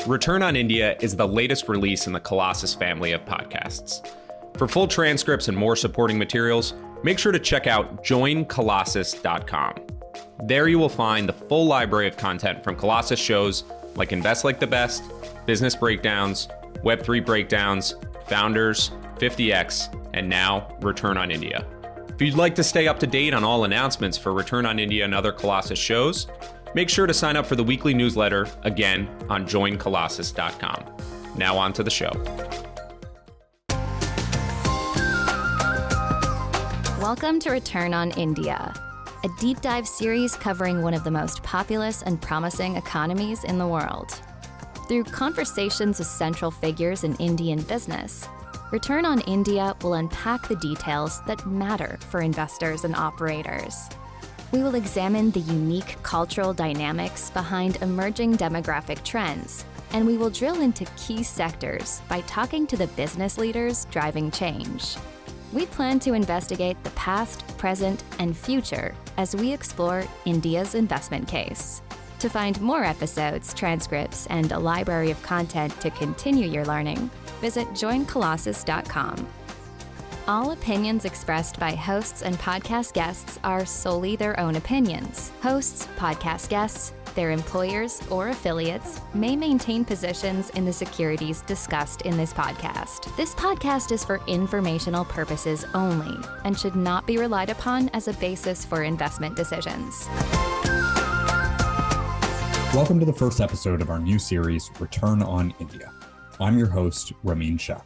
Return on India is the latest release in the Colossus family of podcasts. For full transcripts and more supporting materials, make sure to check out joincolossus.com. There you will find the full library of content from Colossus shows like Invest Like the Best, Business Breakdowns, Web3 Breakdowns, Founders, 50X, and now Return on India. If you'd like to stay up to date on all announcements for Return on India and other Colossus shows, make sure to sign up for the weekly newsletter, again, on joincolossus.com. Now on to the show. Welcome to Return on India, a deep dive series covering one of the most populous and promising economies in the world. Through conversations with central figures in Indian business, Return on India will unpack the details that matter for investors and operators. We will examine the unique cultural dynamics behind emerging demographic trends, and we will drill into key sectors by talking to the business leaders driving change. We plan to investigate the past, present, and future as we explore India's investment case. To find more episodes, transcripts, and a library of content to continue your learning, visit joincolossus.com. All opinions expressed by hosts and podcast guests are solely their own opinions. Hosts, podcast guests, their employers, or affiliates may maintain positions in the securities discussed in this podcast. This podcast is for informational purposes only and should not be relied upon as a basis for investment decisions. Welcome to the first episode of our new series, Return on India. I'm your host, Ramin Shah.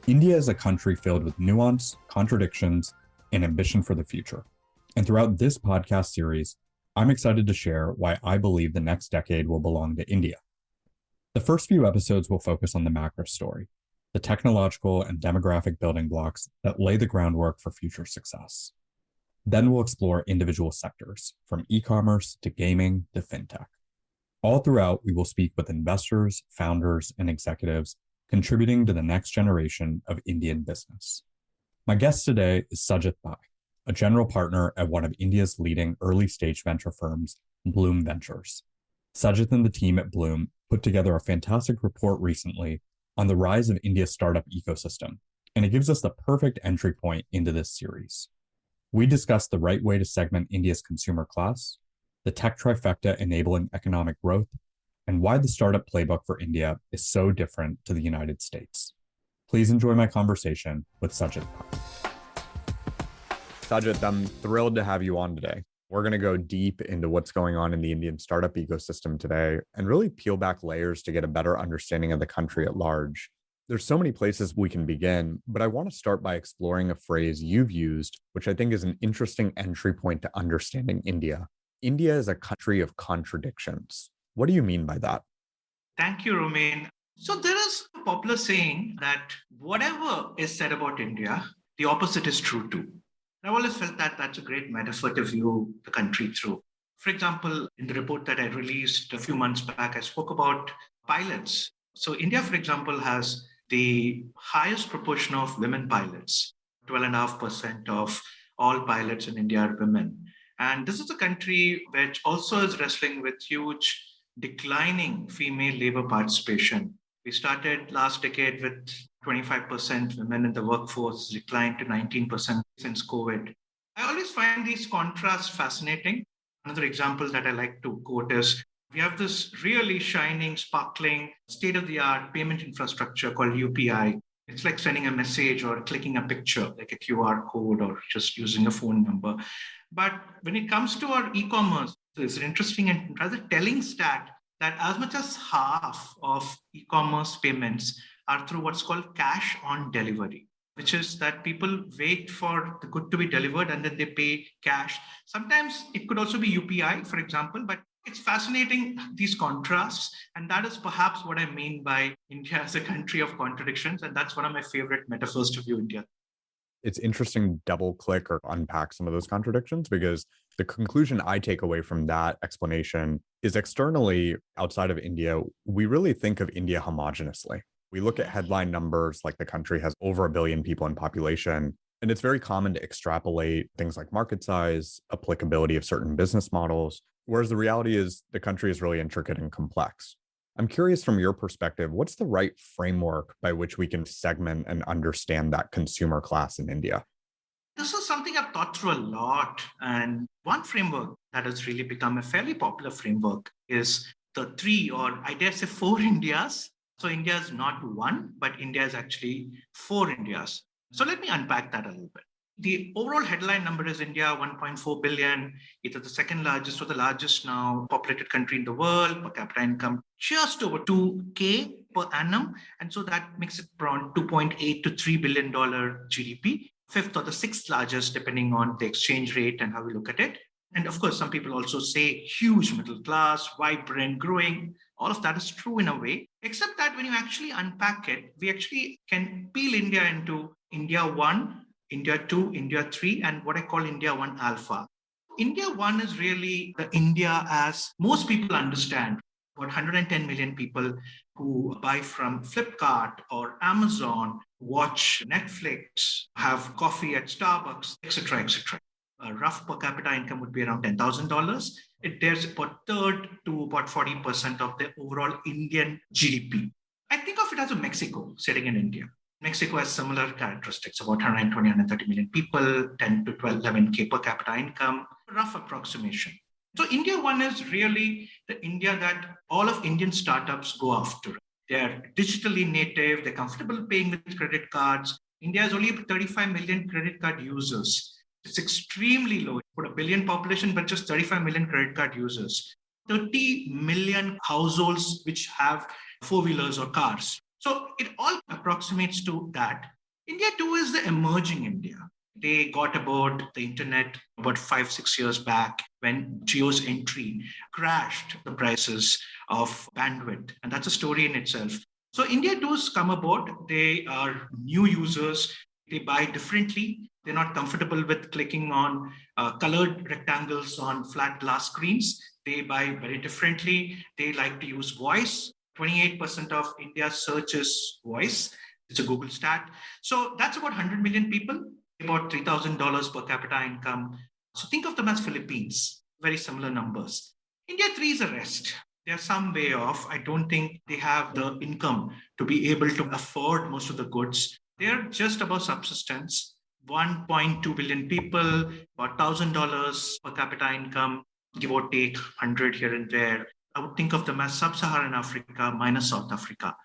India is a country filled with nuance, contradictions, and ambition for the future. And throughout this podcast series, I'm excited to share why I believe the next decade will belong to India. The first few episodes will focus on the macro story, the technological and demographic building blocks that lay the groundwork for future success. Then we'll explore individual sectors, from e-commerce to gaming to fintech. All throughout, we will speak with investors, founders, and executives contributing to the next generation of Indian business. My guest today is Sajith Pai, a general partner at one of India's leading early-stage venture firms, Blume Ventures. Sajith and the team at Blume put together a fantastic report recently on the rise of India's startup ecosystem, and it gives us the perfect entry point into this series. We discuss the right way to segment India's consumer class, the tech trifecta enabling economic growth, and why the startup playbook for India is so different to the United States. Please enjoy my conversation with Sajith Pai. Sajith, I'm thrilled to have you on today. We're going to go deep into what's going on in the Indian startup ecosystem today and really peel back layers to get a better understanding of the country at large. There's so many places we can begin, but I want to start by exploring a phrase you've used, which I think is an interesting entry point to understanding India. India is a country of contradictions. What do you mean by that? Thank you, Romain. So there is a popular saying that whatever is said about India, the opposite is true too. I've always felt that that's a great metaphor to view the country through. For example, in the report that I released a few months back, I spoke about pilots. So India, for example, has the highest proportion of women pilots. 12.5% of all pilots in India are women. And this is a country which also is wrestling with huge declining female labor participation. We started last decade with 25% women in the workforce, declined to 19% since COVID. I always find these contrasts fascinating. Another example that I like to quote is, we have this really shining, sparkling, state-of-the-art payment infrastructure called UPI. It's like sending a message or clicking a picture, like a QR code or just using a phone number. But when it comes to our e-commerce, there's an interesting and rather telling stat that as much as half of e-commerce payments are through what's called cash on delivery, which is that people wait for the good to be delivered and then they pay cash. Sometimes it could also be UPI, for example, but it's fascinating, these contrasts. And that is perhaps what I mean by India as a country of contradictions. And that's one of my favorite metaphors to view India. It's interesting to double click or unpack some of those contradictions, because the conclusion I take away from that explanation is externally outside of India, we really think of India homogenously. We look at headline numbers like the country has over 1 billion people in population, and it's very common to extrapolate things like market size, applicability of certain business models, whereas the reality is the country is really intricate and complex. I'm curious from your perspective, what's the right framework by which we can segment and understand that consumer class in India? This is something I've thought through a lot. And one framework that has really become a fairly popular framework is the three, or I dare say four Indias. So India is not one, but India is actually four Indias. So let me unpack that a little bit. The overall headline number is India, 1.4 billion, either the second largest or the largest now populated country in the world, per capita income just over 2K per annum. And so that makes it around $2.8 to $3 billion GDP, fifth or the sixth largest, depending on the exchange rate and how we look at it. And of course, some people also say huge middle class, vibrant, growing. All of that is true in a way, except that when you actually unpack it, we actually can peel India into India 1, India 2, India 3, and what I call India 1 Alpha. India 1 is really the India as most people understand. About 110 million people who buy from Flipkart or Amazon, watch Netflix, have coffee at Starbucks, etc., etc. A rough per capita income would be around $10,000. There's about third to about 40% of the overall Indian GDP. I think of it as a Mexico sitting in India. Mexico has similar characteristics, about 120, 130 million people, 10 to 12, 11K per capita income, rough approximation. So India 1 is really the India that all of Indian startups go after. They're digitally native, they're comfortable paying with credit cards. India has only 35 million credit card users. It's extremely low for a billion population, but just 35 million credit card users. 30 million households which have four-wheelers or cars. So it all approximates to that. India 2 is the emerging India. They got about the internet about 5-6 years back when Jio's entry crashed the prices of bandwidth. And that's a story in itself. So India 2's come aboard. They are new users. They buy differently. They're not comfortable with clicking on colored rectangles on flat glass screens. They buy very differently. They like to use voice. 28% of India's search is voice. It's a Google stat. So that's about 100 million people, about $3,000 per capita income. So think of them as Philippines, very similar numbers. India 3 is the rest. They're some way off. I don't think they have the income to be able to afford most of the goods. They're just above subsistence. 1.2 billion people, about $1,000 per capita income, give or take 100 here and there. I would think of them as sub-Saharan Africa minus South Africa.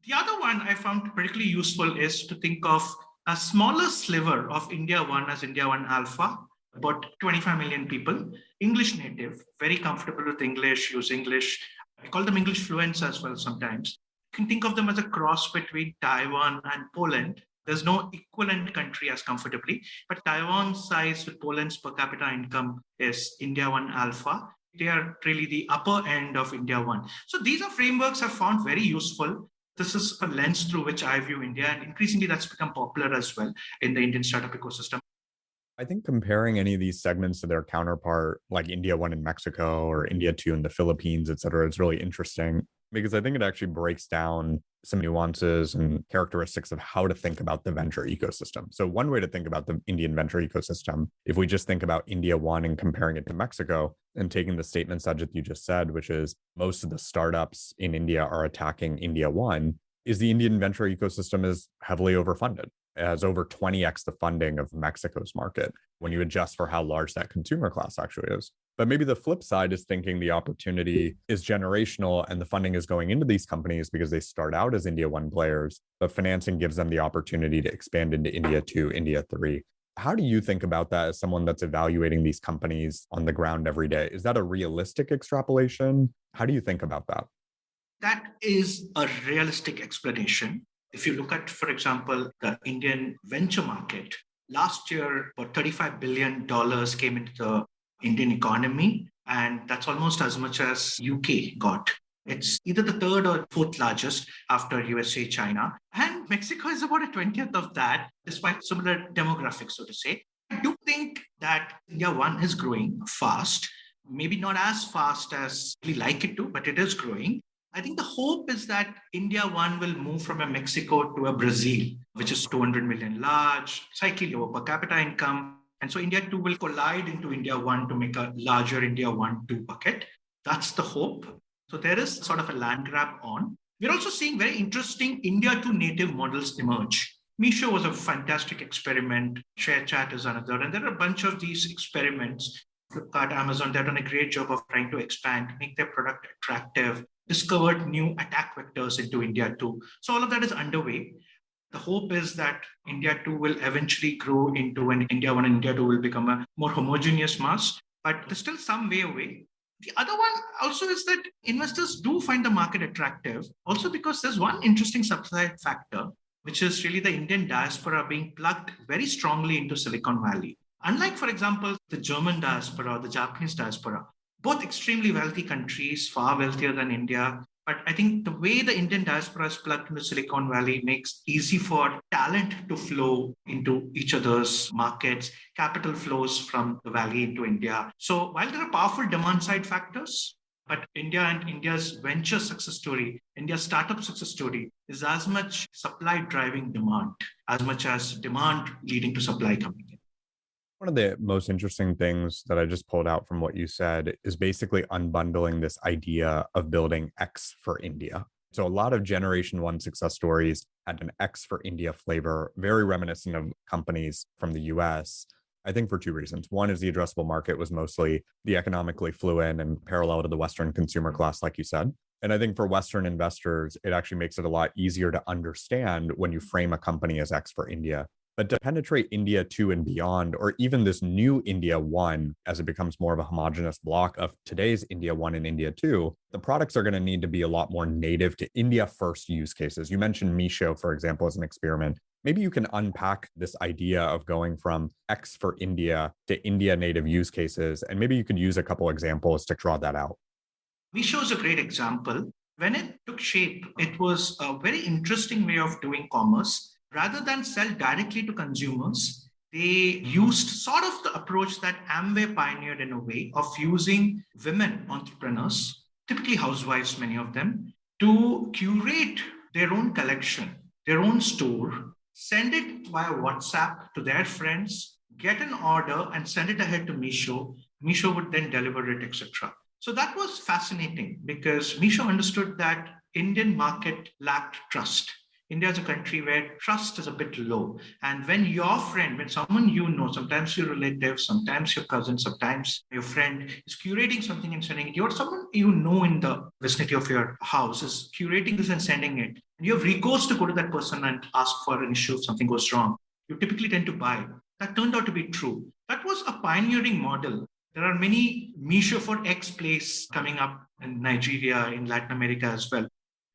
The other one I found particularly useful is to think of a smaller sliver of India 1 as India 1 Alpha, about 25 million people, English native, very comfortable with English, use English. I call them English fluents as well sometimes. You can think of them as a cross between Taiwan and Poland. There's no equivalent country as comfortably, but Taiwan's size with Poland's per capita income is India 1 Alpha. They are really the upper end of India 1. So these are frameworks I've found very useful. This is a lens through which I view India, and increasingly that's become popular as well in the Indian startup ecosystem. I think comparing any of these segments to their counterpart, like India 1 in Mexico or India 2 in the Philippines, et cetera, is really interesting because I think it actually breaks down some nuances and characteristics of how to think about the venture ecosystem. So one way to think about the Indian venture ecosystem, if we just think about India 1 and comparing it to Mexico and taking the statement, Sajith, you just said, which is most of the startups in India are attacking India 1, is the Indian venture ecosystem is heavily overfunded. It has over 20x the funding of Mexico's market when you adjust for how large that consumer class actually is. But maybe the flip side is thinking the opportunity is generational and the funding is going into these companies because they start out as India 1 players, but financing gives them the opportunity to expand into India 2, India 3. How do you think about that as someone that's evaluating these companies on the ground every day? Is that a realistic extrapolation? How do you think about that? That is a realistic explanation. If you look at, for example, the Indian venture market, last year, about $35 billion came into the Indian economy, and that's almost as much as UK got. It's either the third or fourth largest after USA, China. And Mexico is about a 20th of that, despite similar demographics, so to say. I do think that India 1 is growing fast, maybe not as fast as we like it to, but it is growing. I think the hope is that India 1 will move from a Mexico to a Brazil, which is 200 million large, slightly lower per capita income. And so India 2 will collide into India 1 to make a larger India 1-2 bucket. That's the hope. So there is sort of a land grab on. We're also seeing very interesting India to native models emerge. Meesho was a fantastic experiment. ShareChat is another. And there are a bunch of these experiments. Flipkart, Amazon, they've done a great job of trying to expand, make their product attractive, discovered new attack vectors into India too. So all of that is underway. The hope is that India 2 will eventually grow into an India 1 and India 2 will become a more homogeneous mass, but there's still some way away. The other one also is that investors do find the market attractive, also because there's one interesting subside factor, which is really the Indian diaspora being plugged very strongly into Silicon Valley. Unlike, for example, the German diaspora or the Japanese diaspora, both extremely wealthy countries, far wealthier than India. But I think the way the Indian diaspora is plugged into Silicon Valley makes it easy for talent to flow into each other's markets, capital flows from the valley into India. So while there are powerful demand side factors, but India and India's venture success story, India's startup success story is as much supply driving demand, as much as demand leading to supply coming in. One of the most interesting things that I just pulled out from what you said is basically unbundling this idea of building X for India. So a lot of Generation 1 success stories had an X for India flavor, very reminiscent of companies from the US, I think for two reasons. One is the addressable market was mostly the economically fluent and parallel to the Western consumer class, like you said. And I think for Western investors, it actually makes it a lot easier to understand when you frame a company as X for India. But to penetrate India 2 and beyond, or even this new India 1, as it becomes more of a homogenous block of today's India 1 and India 2, the products are going to need to be a lot more native to India first use cases. You mentioned Meesho, for example, as an experiment. Maybe you can unpack this idea of going from X for India to India native use cases, and maybe you could use a couple examples to draw that out. Meesho is a great example. When it took shape, it was a very interesting way of doing commerce. Rather than sell directly to consumers, they used sort of the approach that Amway pioneered in a way of using women entrepreneurs, typically housewives, many of them, to curate their own collection, their own store, send it via WhatsApp to their friends, get an order and send it ahead to Meesho. Meesho would then deliver it, etc. So that was fascinating because Meesho understood that Indian market lacked trust. India is a country where trust is a bit low. And when your friend, when someone you know, sometimes your relative, sometimes your cousin, sometimes your friend is curating something and sending it, or someone you know in the vicinity of your house is curating this and sending it, and you have recourse to go to that person and ask for an issue if something goes wrong, you typically tend to buy. That turned out to be true. That was a pioneering model. There are many Meesho for X place coming up in Nigeria, in Latin America as well.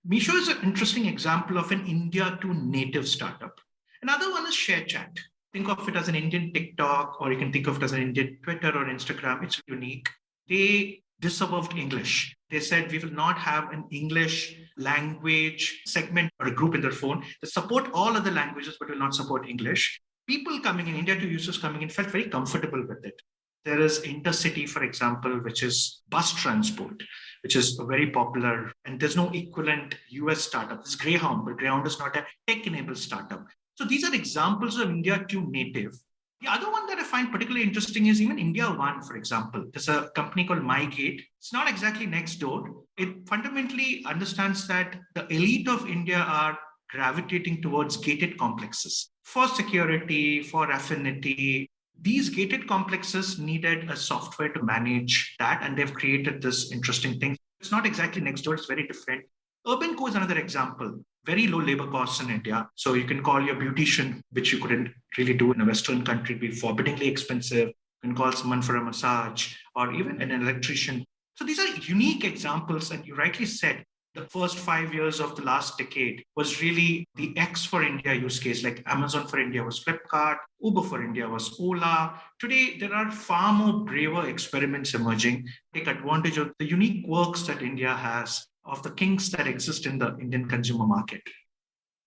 Meesho is an interesting example of an India to native startup. Another one is ShareChat. Think of it as an Indian TikTok, or you can think of it as an Indian Twitter or Instagram. It's unique. They disavowed English. They said we will not have an English language segment or a group in their phone. They support all other languages, but will not support English. People coming in, India to users coming in, felt very comfortable with it. There is Intercity, for example, which is bus transport, which is very popular. And there's no equivalent US startup. It's Greyhound, but Greyhound is not a tech-enabled startup. So these are examples of India 2 native. The other one that I find particularly interesting is even India 1, for example. There's a company called MyGate. It's not exactly next door. It fundamentally understands that the elite of India are gravitating towards gated complexes for security, for affinity. These gated complexes needed a software to manage that, and they've created this interesting thing. It's not exactly next door, it's very different. Urban Co is another example. Very low labor costs in India. So you can call your beautician, which you couldn't really do in a Western country, be forbiddingly expensive. You can call someone for a massage or even an electrician. So these are unique examples. And you rightly said, the first 5 years of the last decade was really the X for India use case. Like Amazon for India was Flipkart, Uber for India was Ola. Today, there are far more braver experiments emerging. Take advantage of the unique quirks that India has, of the kinks that exist in the Indian consumer market.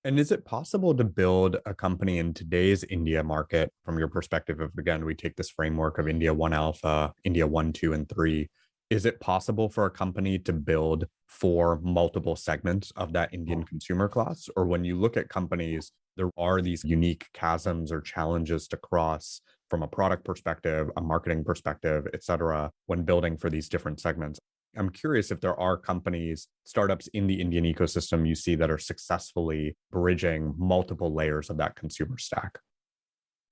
And is it possible to build a company in today's India market from your perspective of, again, we take this framework of India 1 alpha, India 1, 2, and 3. Is it possible for a company to build for multiple segments of that Indian consumer class? Or when you look at companies, there are these unique chasms or challenges to cross from a product perspective, a marketing perspective, et cetera, when building for these different segments. I'm curious if there are companies, startups in the Indian ecosystem you see that are successfully bridging multiple layers of that consumer stack.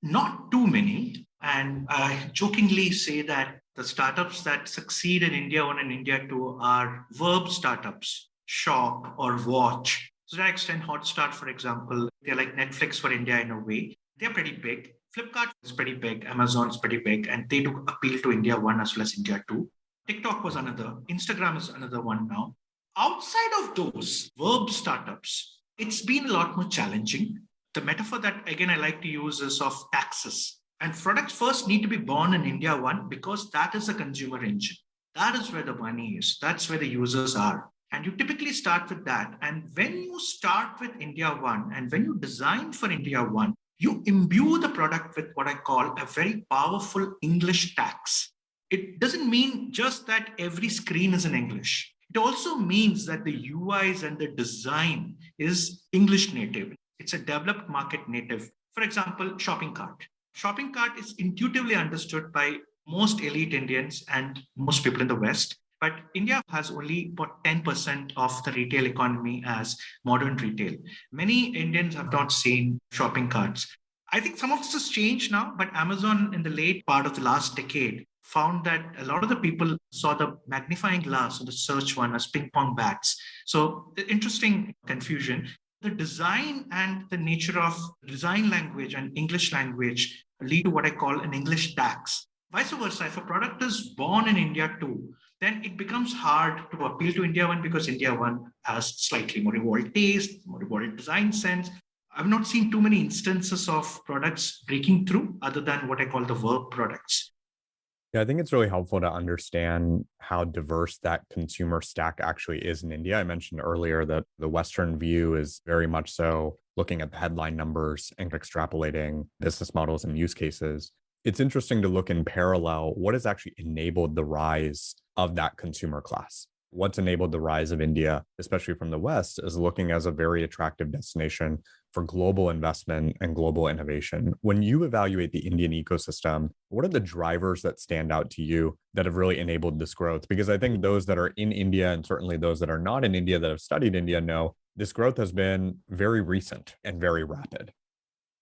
Not too many. And I jokingly say that the startups that succeed in India 1 and India 2 are verb startups, shop or watch. So to that extent, Hotstar, for example, they're like Netflix for India in a way. They're pretty big. Flipkart is pretty big. Amazon is pretty big. And they do appeal to India 1 as well as India 2. TikTok was another. Instagram is another one now. Outside of those verb startups, it's been a lot more challenging. The metaphor that, again, I like to use is of taxes. And products first need to be born in India 1 because that is the consumer engine. That is where the money is. That's where the users are. And you typically start with that. And when you start with India 1 and when you design for India 1, you imbue the product with what I call a very powerful English tax. It doesn't mean just that every screen is in English. It also means that the UIs and the design is English native. It's a developed market native. For example, shopping cart. Shopping cart is intuitively understood by most elite Indians and most people in the West. But India has only about 10% of the retail economy as modern retail. Many Indians have not seen shopping carts. I think some of this has changed now, but Amazon in the late part of the last decade found that a lot of the people saw the magnifying glass or the search one as ping pong bats. So interesting confusion. The design and the nature of design language and English language lead to what I call an English tax. Vice versa, if a product is born in India 2, then it becomes hard to appeal to India 1 because India 1 has slightly more evolved taste, more evolved design sense. I've not seen too many instances of products breaking through other than what I call the verb products. Yeah, I think it's really helpful to understand how diverse that consumer stack actually is in India. I mentioned earlier that the Western view is very much so looking at the headline numbers and extrapolating business models and use cases. It's interesting to look in parallel what has actually enabled the rise of that consumer class. What's enabled the rise of India, especially from the West, is looking as a very attractive destination for global investment and global innovation. When you evaluate the Indian ecosystem, what are the drivers that stand out to you that have really enabled this growth? Because I think those that are in India and certainly those that are not in India that have studied India know this growth has been very recent and very rapid.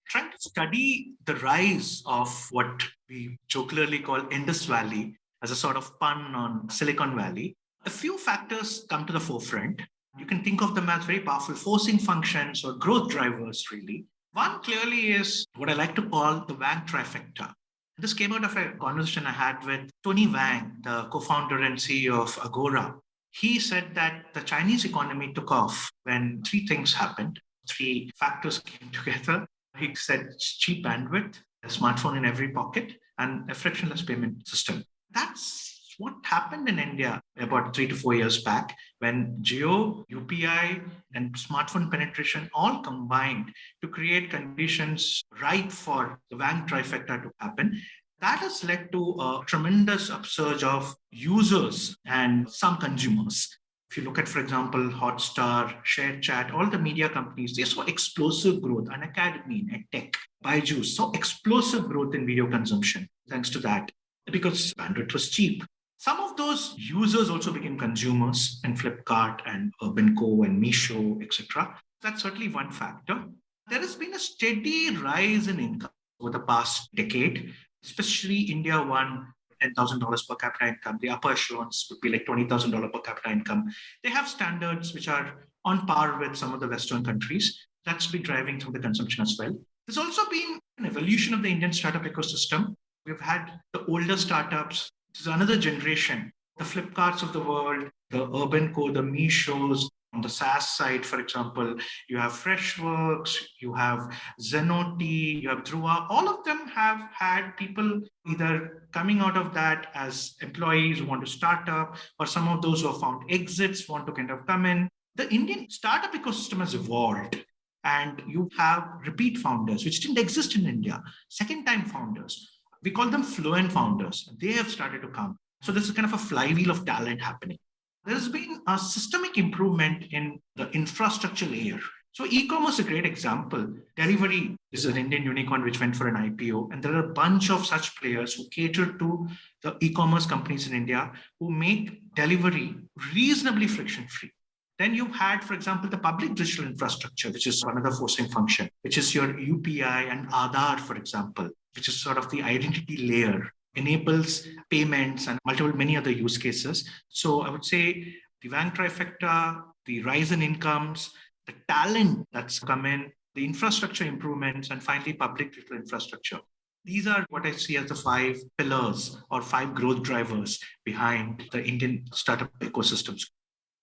Trying to study the rise of what we jocularly call Indus Valley as a sort of pun on Silicon Valley, a few factors come to the forefront. You can think of them as very powerful forcing functions or growth drivers, really. One clearly is what I like to call the Wang trifecta. This came out of a conversation I had with Tony Wang, the co-founder and CEO of Agora. He said that the Chinese economy took off when three things happened. Three factors came together. He said cheap bandwidth, a smartphone in every pocket, and a frictionless payment system. That's what happened in India about 3 to 4 years back when Jio, UPI, and smartphone penetration all combined to create conditions ripe for the Wang trifecta to happen. That has led to a tremendous upsurge of users and some consumers. If you look at, for example, Hotstar, ShareChat, all the media companies, they saw explosive growth. Unacademy, EdTech, Byju's saw explosive growth in video consumption thanks to that because bandwidth was cheap. Some of those users also became consumers in Flipkart and Urban Co and Meesho, etc. That's certainly one factor. There has been a steady rise in income over the past decade, especially India 1, $10,000 per capita income. The upper echelons would be like $20,000 per capita income. They have standards which are on par with some of the Western countries. That's been driving through the consumption as well. There's also been an evolution of the Indian startup ecosystem. We've had the older startups. There's another generation, the Flipkarts of the world, the Urban Co, the Meeshos. On the SaaS side, for example, you have Freshworks, you have Zenoti, you have Dhruva. All of them have had people either coming out of that as employees who want to start up, or some of those who have found exits want to kind of come in. The Indian startup ecosystem has evolved. And you have repeat founders, which didn't exist in India, second-time founders. We call them fluent founders. They have started to come. So this is kind of a flywheel of talent happening. There's been a systemic improvement in the infrastructure layer. So e-commerce is a great example. Delivery is an Indian unicorn which went for an IPO. And there are a bunch of such players who cater to the e-commerce companies in India who make delivery reasonably friction-free. Then you've had, for example, the public digital infrastructure, which is another forcing function, which is your UPI and Aadhaar, for example, which is sort of the identity layer, enables payments and many other use cases. So I would say the Wang trifecta, the rise in incomes, the talent that's come in, the infrastructure improvements, and finally public digital infrastructure. These are what I see as the 5 pillars or 5 growth drivers behind the Indian startup ecosystems.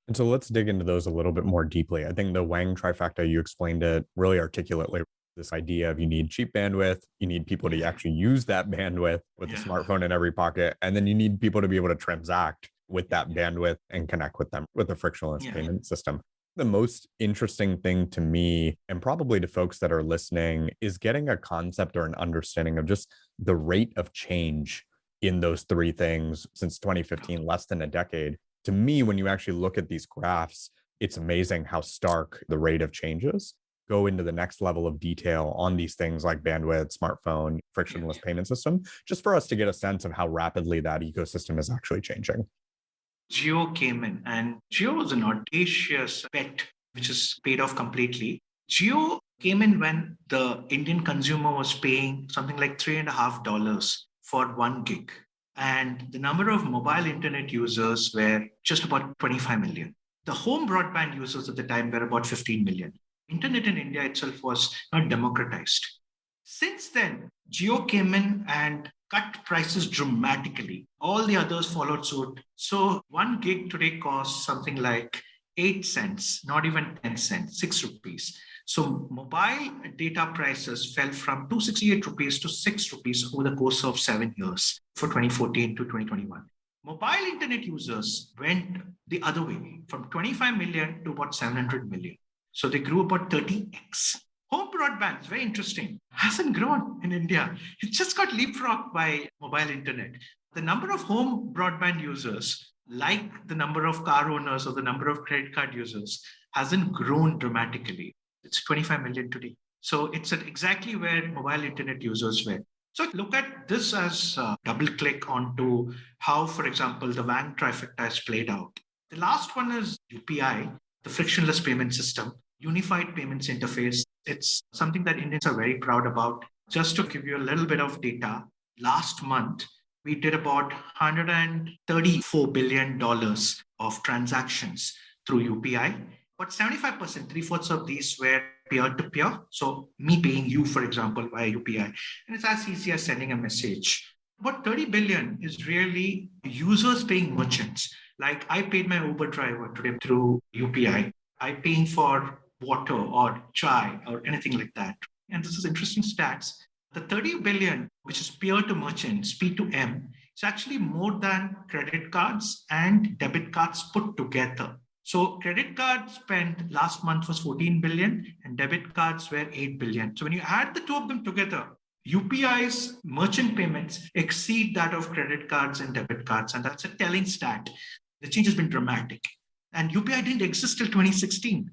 And so let's dig into those a little bit more deeply. I think the Wang trifecta, you explained it really articulately. This idea of you need cheap bandwidth, you need people to actually use that bandwidth with a smartphone in every pocket, and then you need people to be able to transact with that bandwidth and connect with them with a frictionless payment system. The most interesting thing to me, and probably to folks that are listening, is getting a concept or an understanding of just the rate of change in those 3 things since 2015, less than a decade. To me, when you actually look at these graphs, it's amazing how stark the rate of changes. Go into the next level of detail on these things like bandwidth, smartphone, frictionless payment system, just for us to get a sense of how rapidly that ecosystem is actually changing. Jio came in, and Jio was an audacious bet, which is paid off completely. Jio came in when the Indian consumer was paying something like $3.50 for 1 gig. And the number of mobile internet users were just about 25 million. The home broadband users at the time were about 15 million. Internet in India itself was not democratized. Since then, Jio came in and cut prices dramatically. All the others followed suit. So 1 gig today costs something like 8 cents, not even 10 cents, 6 rupees. So mobile data prices fell from 268 rupees to 6 rupees over the course of 7 years, for 2014 to 2021. Mobile internet users went the other way, from 25 million to about 700 million. So they grew about 30x. Home broadband is very interesting. Hasn't grown in India. It just got leapfrogged by mobile internet. The number of home broadband users, like the number of car owners or the number of credit card users, hasn't grown dramatically. It's 25 million today. So it's at exactly where mobile internet users were. So look at this as a double click onto how, for example, the Wang trifecta has played out. The last one is UPI, the frictionless payment system, unified payments interface. It's something that Indians are very proud about. Just to give you a little bit of data, last month, we did about $134 billion of transactions through UPI. But 75%, 3/4 of these were peer-to-peer. So me paying you, for example, via UPI. And it's as easy as sending a message. About 30 billion is really users paying merchants. Like I paid my Uber driver today through UPI. I'm paying for water or chai or anything like that. And this is interesting stats. The 30 billion, which is peer to merchants, P2M, is actually more than credit cards and debit cards put together. So credit card spend last month was 14 billion and debit cards were 8 billion. So when you add the two of them together, UPI's merchant payments exceed that of credit cards and debit cards. And that's a telling stat. The change has been dramatic. And UPI didn't exist till 2016.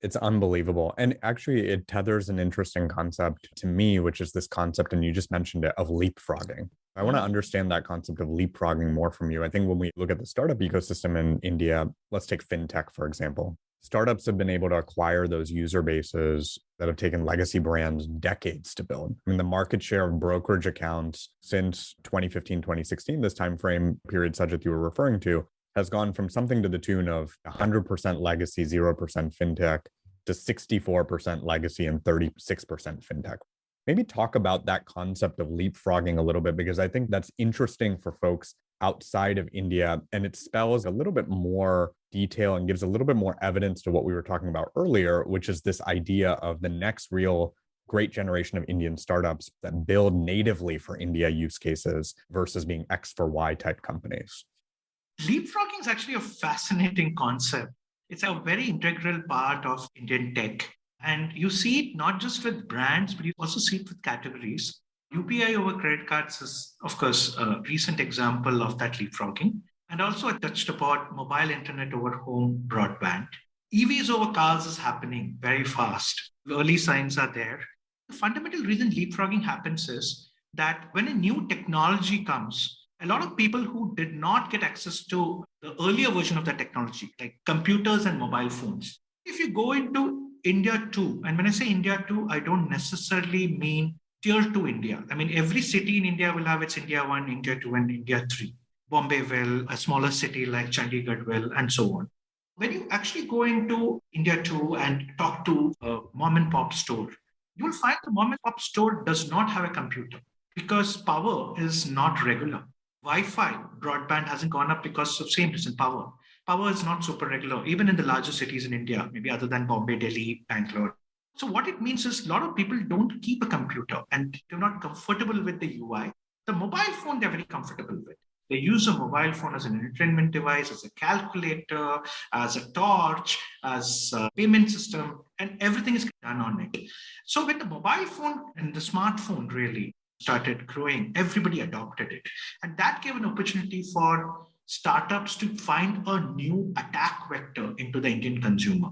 It's unbelievable. And actually, it tethers an interesting concept to me, which is this concept, and you just mentioned it, of leapfrogging. I want to understand that concept of leapfrogging more from you. I think when we look at the startup ecosystem in India, let's take fintech, for example. Startups have been able to acquire those user bases that have taken legacy brands decades to build. I mean, the market share of brokerage accounts since 2015, 2016, this time frame period, Sajith, you were referring to, has gone from something to the tune of 100% legacy, 0% fintech, to 64% legacy and 36% fintech. Maybe talk about that concept of leapfrogging a little bit, because I think that's interesting for folks outside of India, and it spells a little bit more detail and gives a little bit more evidence to what we were talking about earlier, which is this idea of the next real great generation of Indian startups that build natively for India use cases versus being X for Y type companies. Leapfrogging is actually a fascinating concept. It's a very integral part of Indian tech. And you see it not just with brands, but you also see it with categories. UPI over credit cards is, of course, a recent example of that leapfrogging. And also I touched upon mobile internet over home broadband. EVs over cars is happening very fast. The early signs are there. The fundamental reason leapfrogging happens is that when a new technology comes, a lot of people who did not get access to the earlier version of that technology, like computers and mobile phones, if you go into India 2, and when I say India 2, I don't necessarily mean tier 2 India. I mean, every city in India will have its India 1, India 2, and India 3. Bombay will, a smaller city like Chandigarh will, and so on. When you actually go into India 2 and talk to a mom and pop store, you will find the mom and pop store does not have a computer because power is not regular. Wi-Fi broadband hasn't gone up because of same reason, power. Power is not super regular, even in the larger cities in India, maybe other than Bombay, Delhi, Bangalore. So what it means is a lot of people don't keep a computer and they're not comfortable with the UI. The mobile phone, they're very comfortable with. They use a mobile phone as an entertainment device, as a calculator, as a torch, as a payment system, and everything is done on it. So when the mobile phone and the smartphone really started growing, everybody adopted it. And that gave an opportunity for startups to find a new attack vector into the Indian consumer.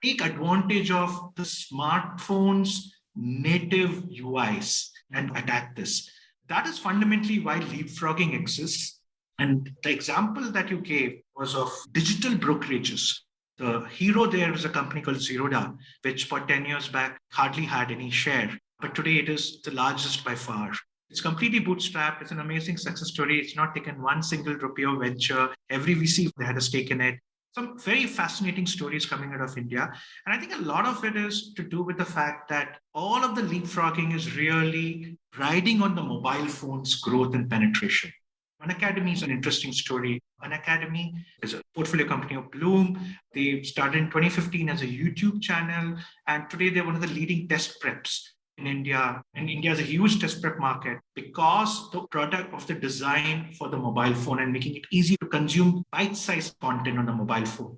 Take advantage of the smartphone's native UIs and attack this. That is fundamentally why leapfrogging exists. And the example that you gave was of digital brokerages. The hero there was a company called Zerodha, which for 10 years back hardly had any share. But today it is the largest by far. It's completely bootstrapped. It's an amazing success story. It's not taken one single rupee of venture. Every VC, they had a stake in it. Some very fascinating stories coming out of India. And I think a lot of it is to do with the fact that all of the leapfrogging is really riding on the mobile phone's growth and penetration. Unacademy is an interesting story. Unacademy is a portfolio company of Blume. They started in 2015 as a YouTube channel, and today they're one of the leading test preps in India. And India is a huge test prep market because the product of the design for the mobile phone and making it easy to consume bite-sized content on the mobile phone.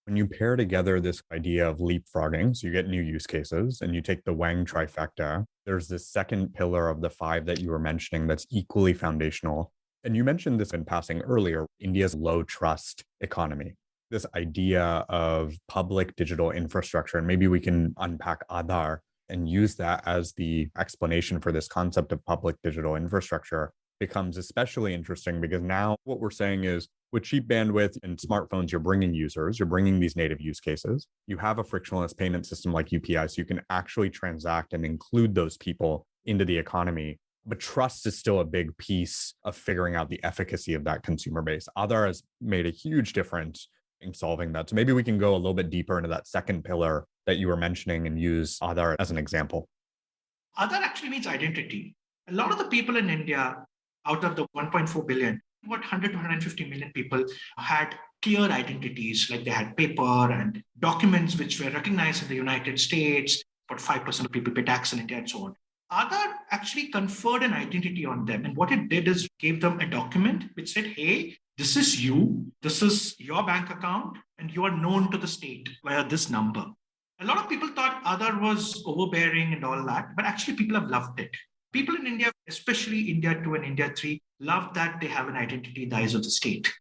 When you pair together this idea of leapfrogging, so you get new use cases and you take the Wang trifecta, there's this second pillar of the 5 that you were mentioning that's equally foundational. And you mentioned this in passing earlier, India's low trust economy, this idea of public digital infrastructure. And maybe we can unpack Aadhaar and use that as the explanation for this concept of public digital infrastructure becomes especially interesting because now what we're saying is with cheap bandwidth and smartphones, you're bringing users, you're bringing these native use cases. You have a frictionless payment system like UPI, so you can actually transact and include those people into the economy. But trust is still a big piece of figuring out the efficacy of that consumer base. Aadhaar has made a huge difference in solving that. So maybe we can go a little bit deeper into that second pillar that you were mentioning and use Aadhaar as an example. Aadhaar actually means identity. A lot of the people in India, out of the 1.4 billion, about 100 to 150 million people had clear identities, like they had paper and documents which were recognized in the United States. About 5% of people pay tax in India and so on. Aadhaar actually conferred an identity on them. And what it did is gave them a document which said, hey, this is you, this is your bank account, and you are known to the state via this number. A lot of people thought Aadhaar was overbearing and all that, but actually people have loved it. People in India, especially India 2 and India 3, love that they have an identity in the eyes of the state.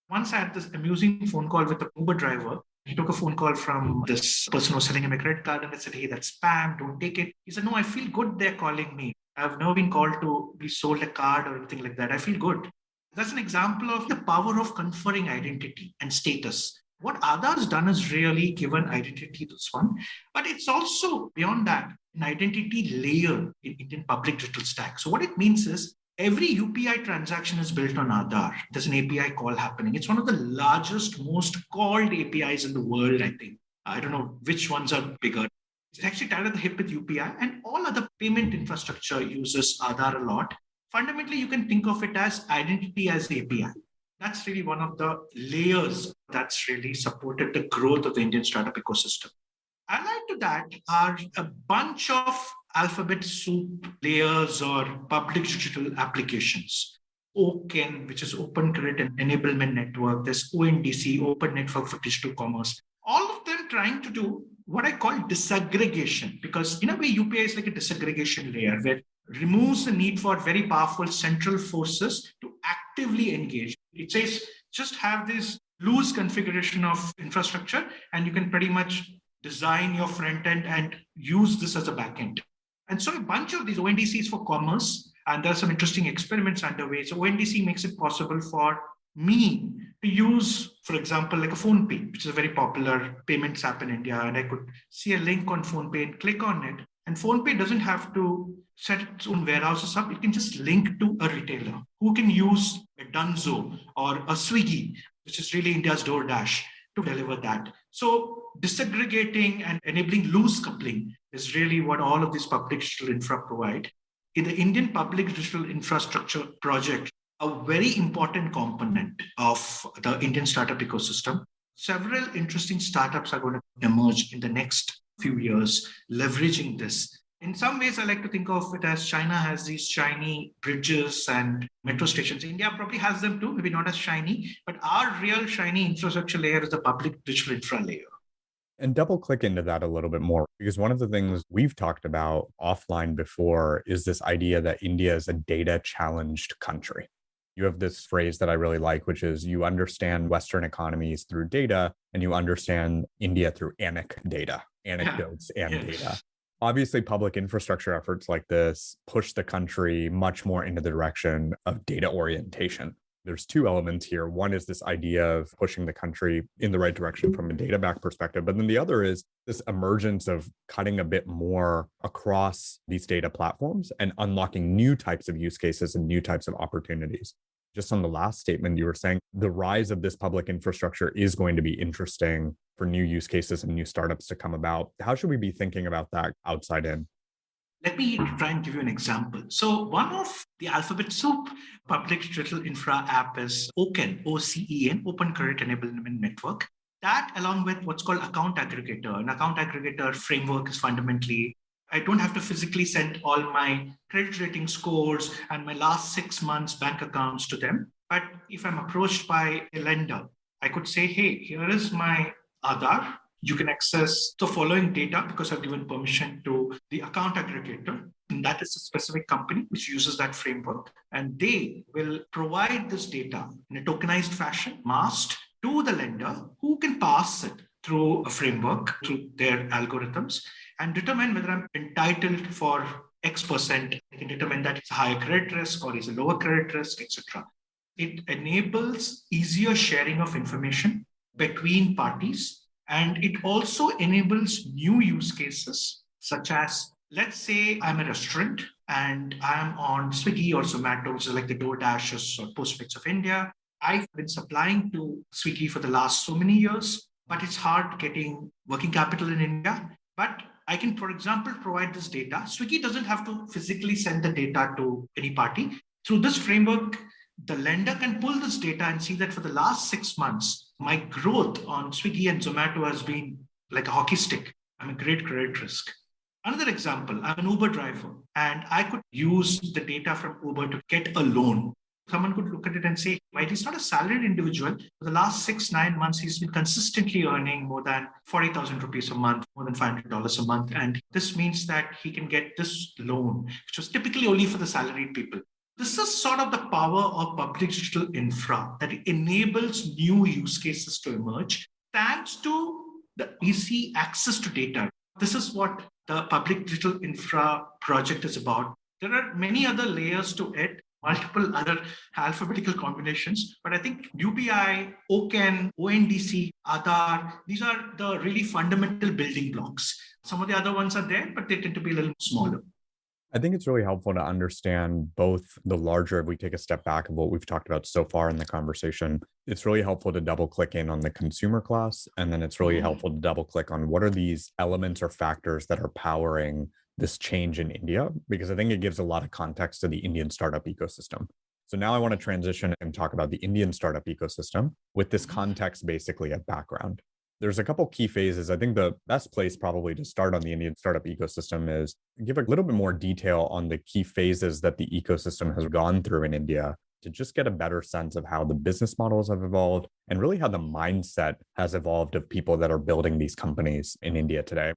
Once I had this amusing phone call with an Uber driver. He took a phone call from this person who was selling him a credit card and I said, hey, that's spam, don't take it. He said, no, I feel good they're calling me. I've never been called to be sold a card or anything like that. I feel good. That's an example of the power of conferring identity and status. What Aadhaar has done is really given identity to this one, but it's also beyond that, an identity layer in Indian public digital stack. So what it means is every UPI transaction is built on Aadhaar. There's an API call happening. It's one of the largest, most called APIs in the world, I think. I don't know which ones are bigger. It's actually tied at the hip with UPI, and all other payment infrastructure uses Aadhaar a lot. Fundamentally, you can think of it as identity as the API. That's really one of the layers that's really supported the growth of the Indian startup ecosystem. Allied to that are a bunch of alphabet soup layers or public digital applications. OCEN, which is Open Credit and Enablement Network. There's ONDC, Open Network for Digital Commerce. All of them trying to do what I call disaggregation, because in a way, UPI is like a disaggregation layer where it removes the need for very powerful central forces to actively engage. It says, just have these loose configuration of infrastructure, and you can pretty much design your front end and use this as a back end. And so a bunch of these ONDCs for commerce, and there are some interesting experiments underway. So ONDC makes it possible for me to use, for example, like a PhonePe, which is a very popular payments app in India. And I could see a link on PhonePe and click on it. And PhonePe doesn't have to set its own warehouses up. It can just link to a retailer who can use a Dunzo or a Swiggy, which is really India's DoorDash, to deliver that. So disaggregating and enabling loose coupling is really what all of these public digital infra provide. In the Indian public digital infrastructure project, a very important component of the Indian startup ecosystem, several interesting startups are going to emerge in the next few years, leveraging this. In some ways, I like to think of it as China has these shiny bridges and metro stations. India probably has them too, maybe not as shiny, but our real shiny infrastructure layer is the public digital infra layer. And double click into that a little bit more, because one of the things we've talked about offline before is this idea that India is a data challenged country. You have this phrase that I really like, which is you understand Western economies through data and you understand India through anecdotes and data. Obviously, public infrastructure efforts like this push the country much more into the direction of data orientation. There's two elements here. One is this idea of pushing the country in the right direction from a data back perspective. But then the other is this emergence of cutting a bit more across these data platforms and unlocking new types of use cases and new types of opportunities. Just on the last statement, you were saying the rise of this public infrastructure is going to be interesting for new use cases and new startups to come about. How should we be thinking about that outside in? Let me try and give you an example. So one of the Alphabet Soup public digital infra app is OCEN, OCEN, Open Credit Enablement Network. That, along with what's called account aggregator. An account aggregator framework is fundamentally, I don't have to physically send all my credit rating scores and my last 6 months bank accounts to them. But if I'm approached by a lender, I could say, hey, here is my Aadhaar. You can access the following data because I've given permission to the account aggregator. And that is a specific company which uses that framework. And they will provide this data in a tokenized fashion, masked to the lender who can pass it through a framework, through their algorithms, and determine whether I'm entitled for X%. They can determine that it's a higher credit risk or it's a lower credit risk, etc. It enables easier sharing of information between parties. And it also enables new use cases, such as, let's say I'm a restaurant and I'm on Swiggy or Zomato, which is like the DoorDashes or Postmates of India. I've been supplying to Swiggy for the last so many years, but it's hard getting working capital in India. But I can, for example, provide this data. Swiggy doesn't have to physically send the data to any party. Through this framework, the lender can pull this data and see that for the last 6 months, my growth on Swiggy and Zomato has been like a hockey stick. I'm a great credit risk. Another example, I'm an Uber driver and I could use the data from Uber to get a loan. Someone could look at it and say, well, he's not a salaried individual. For the last 6-9 months, he's been consistently earning more than 40,000 rupees a month, more than $500 a month. And this means that he can get this loan, which was typically only for the salaried people. This is sort of the power of public digital infra that enables new use cases to emerge thanks to the easy access to data. This is what the public digital infra project is about. There are many other layers to it, multiple other alphabetical combinations, but I think UPI, OCEN, ONDC, Aadhaar, these are the really fundamental building blocks. Some of the other ones are there, but they tend to be a little smaller. I think it's really helpful to understand both the larger, if we take a step back of what we've talked about so far in the conversation, it's really helpful to double click in on the consumer class. And then it's really helpful to double click on what are these elements or factors that are powering this change in India, because I think it gives a lot of context to the Indian startup ecosystem. So now I want to transition and talk about the Indian startup ecosystem with this context basically of background. There's a couple key phases. I think the best place probably to start on the Indian startup ecosystem is give a little bit more detail on the key phases that the ecosystem has gone through in India to just get a better sense of how the business models have evolved and really how the mindset has evolved of people that are building these companies in India today.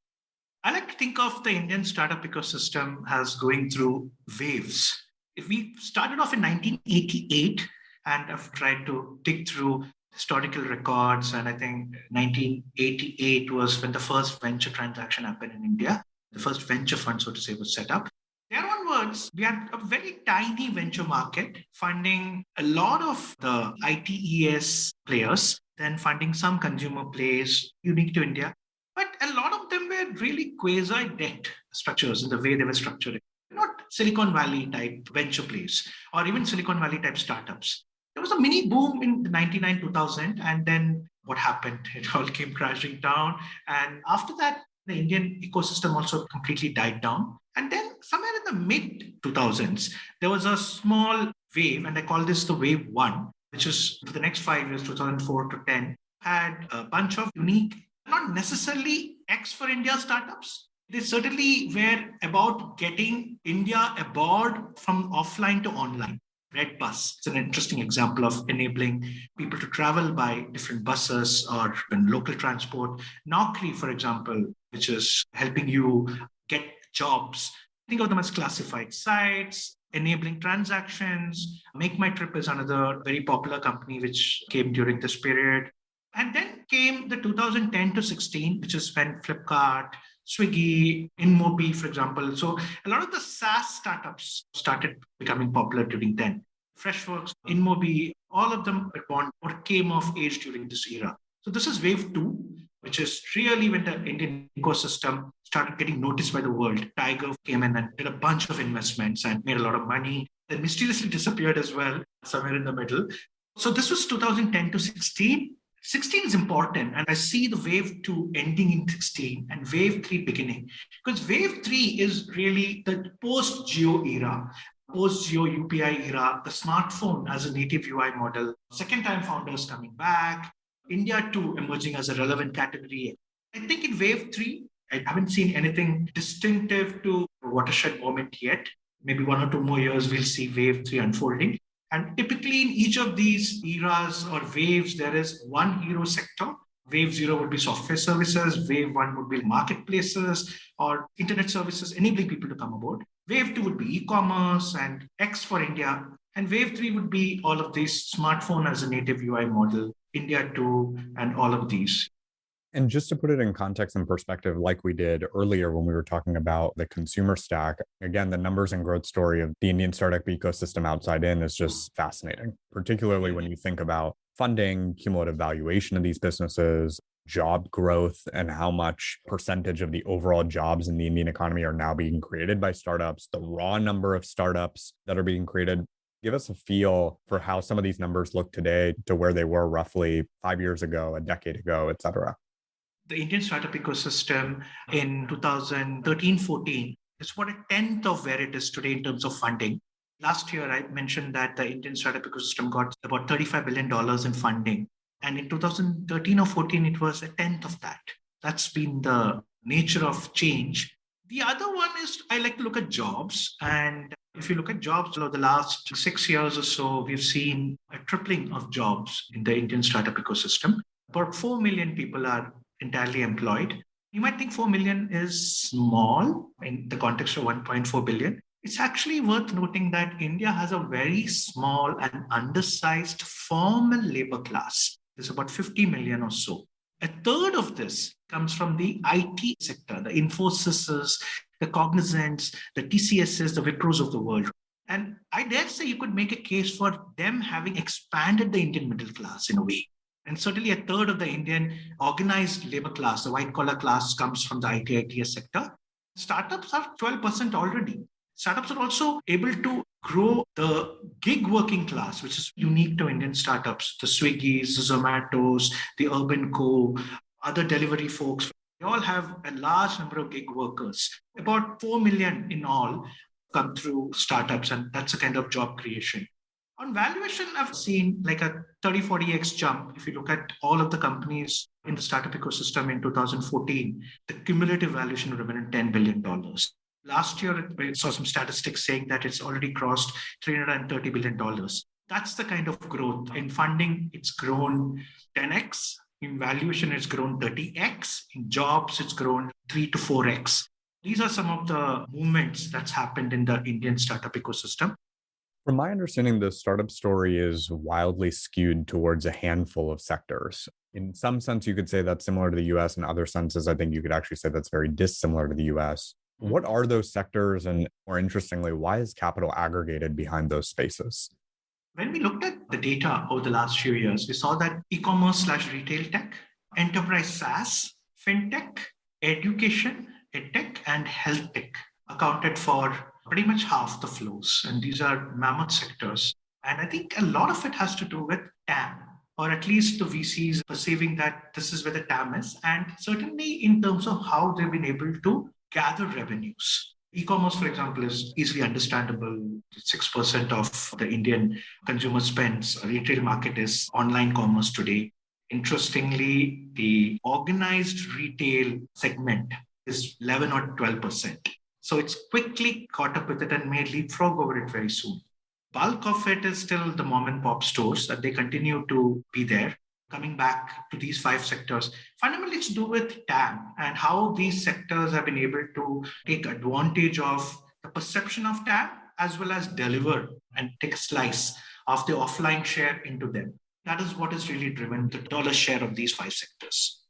I like to think of the Indian startup ecosystem as going through waves. If we started off in 1988 and I've tried to dig through historical records. And I think 1988 was when the first venture transaction happened in India. The first venture fund, so to say, was set up. There onwards, we had a very tiny venture market funding a lot of the ITES players, then funding some consumer plays unique to India. But a lot of them were really quasi-debt structures in the way they were structured. Not Silicon Valley type venture plays or even Silicon Valley type startups. There was a mini boom in 99, 2000. And then what happened? It all came crashing down. And after that, the Indian ecosystem also completely died down. And then somewhere in the mid 2000s, there was a small wave, and I call this the wave one, which is for the next 5 years, 2004 to 10, had a bunch of unique, not necessarily X for India startups. They certainly were about getting India aboard from offline to online. Red Bus. It's an interesting example of enabling people to travel by different buses or in local transport. Naukri, for example, which is helping you get jobs. Think of them as classified sites, enabling transactions. Make My Trip is another very popular company which came during this period. And then came the 2010 to 16, which is when Flipkart, Swiggy, InMobi, for example. So a lot of the SaaS startups started becoming popular during then. Freshworks, InMobi, all of them were born or came of age during this era. So this is wave two, which is really when the Indian ecosystem started getting noticed by the world. Tiger came in and did a bunch of investments and made a lot of money. Then mysteriously disappeared as well, somewhere in the middle. So this was 2010 to 16. 16 is important, and I see the wave 2 ending in 16 and wave 3 beginning, because wave 3 is really the post-Geo era, post-Geo UPI era, the smartphone as a native UI model, second-time founders coming back, India too emerging as a relevant category. I think in wave 3, I haven't seen anything distinctive to a watershed moment yet. Maybe 1 or 2 more years, we'll see wave 3 unfolding. And typically in each of these eras or waves, there is one hero sector. Wave 0 would be software services. Wave 1 would be marketplaces or internet services, enabling people to come aboard. Wave 2 would be e-commerce and X for India. And wave 3 would be all of these smartphone as a native UI model, India 2, and all of these. And just to put it in context and perspective, like we did earlier when we were talking about the consumer stack, again, the numbers and growth story of the Indian startup ecosystem outside in is just fascinating, particularly when you think about funding, cumulative valuation of these businesses, job growth, and how much percentage of the overall jobs in the Indian economy are now being created by startups, the raw number of startups that are being created. Give us a feel for how some of these numbers look today to where they were roughly 5 years ago, a decade ago, et cetera. The Indian startup ecosystem in 2013-14 is about a tenth of where it is today in terms of funding. Last year, I mentioned that the Indian startup ecosystem got about $35 billion in funding. And in 2013 or 14, it was a tenth of that. That's been the nature of change. The other one is I like to look at jobs. And if you look at jobs over the last 6 years or so, we've seen a tripling of jobs in the Indian startup ecosystem. About 4 million people are entirely employed. You might think 4 million is small in the context of 1.4 billion. It's actually worth noting that India has a very small and undersized formal labor class. There's about 50 million or so. A third of this comes from the IT sector, the Infosys, the Cognizants, the TCSs, the Wipros of the world. And I dare say you could make a case for them having expanded the Indian middle class in a way. And certainly a third of the Indian organized labor class, the white-collar class, comes from the IT/ITES sector. Startups are 12% already. Startups are also able to grow the gig working class, which is unique to Indian startups. The Swiggies, the Zomatos, the Urban Co, other delivery folks, they all have a large number of gig workers. About 4 million in all come through startups, and that's a kind of job creation. On valuation, I've seen like a 30-40x jump. If you look at all of the companies in the startup ecosystem in 2014, the cumulative valuation would have been $10 billion. Last year, I saw some statistics saying that it's already crossed $330 billion. That's the kind of growth. In funding, it's grown 10x. In valuation, it's grown 30x. In jobs, it's grown 3 to 4x. These are some of the movements that's happened in the Indian startup ecosystem. From my understanding, the startup story is wildly skewed towards a handful of sectors. In some sense, you could say that's similar to the US. In other senses, I think you could actually say that's very dissimilar to the US. What are those sectors? And more interestingly, why is capital aggregated behind those spaces? When we looked at the data over the last few years, we saw that e-commerce/retail tech, enterprise SaaS, fintech, education, edtech, and health tech accounted for pretty much half the flows. And these are mammoth sectors. And I think a lot of it has to do with TAM, or at least the VCs perceiving that this is where the TAM is. And certainly in terms of how they've been able to gather revenues. E-commerce, for example, is easily understandable. 6% of the Indian consumer spends. Retail market is online commerce today. Interestingly, the organized retail segment is 11 or 12%. So it's quickly caught up with it and may leapfrog over it very soon. Bulk of it is still the mom and pop stores that they continue to be there. Coming back to these 5 sectors, fundamentally it's to do with TAM and how these sectors have been able to take advantage of the perception of TAM as well as deliver and take a slice of the offline share into them. That is what has really driven the dollar share of these 5 sectors.